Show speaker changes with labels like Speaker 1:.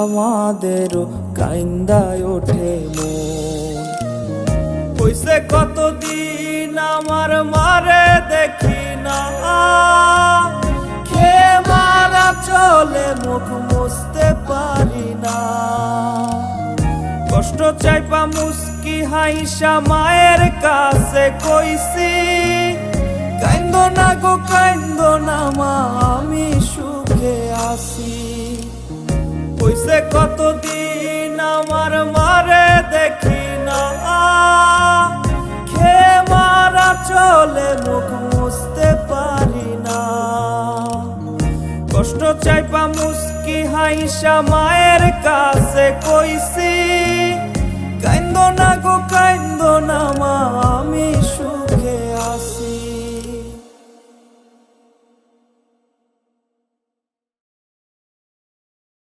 Speaker 1: আমাদেরও কাইন্দায় ওঠে মন। হইছে কতদিন আমার মারে দেখি না, খেয়ে মারা চলে মুখ মুছতে পারি না। কষ্ট চাইপা মুস্কি হাইসা মায়ের কাছে কইছি, কাইন্দো না গো কাইন্দো না মা, আমি সুখে আছি। হইছে কতদিন আমার মারে দেখি না, খেয়ে মারা চলে মুখ মুছতে পারি না। কষ্ট চাইপা মুস্কি হাইসা মায়ের কাছে কইছি, কাইন্দো না গো কাইন্দো না মা, আমি সুখে আছি।